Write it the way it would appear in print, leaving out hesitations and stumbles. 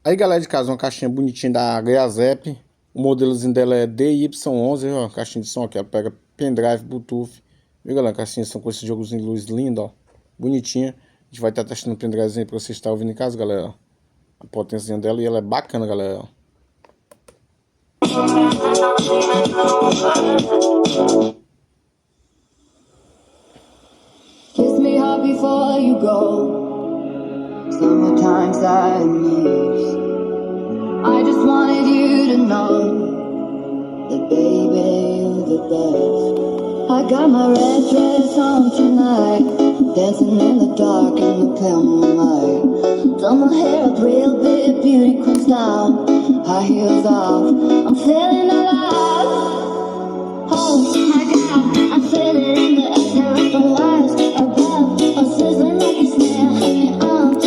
Aí, galera de casa, uma caixinha bonitinha da Grasep. O modelozinho dela é D-Y11, ó. Caixinha de som aqui, ela pega pendrive, Bluetooth. Viu, galera? Caixinha de som com esse jogozinho de luz lindo, ó. Bonitinha. A gente vai estar testando o pendrivezinho pra vocês estarem ouvindo em casa, galera. A potência dela e ela é bacana, galera. Kiss me hard before you go. Summertime sadness. I just wanted you to know that baby you're the best. I got my red dress on tonight, dancing in the dark in the pale moonlight. Done my hair up real big, beauty queen style. High heels off, I'm feeling alive. Oh my God, I'm feeling in the air, from wires above, I'm sizzling.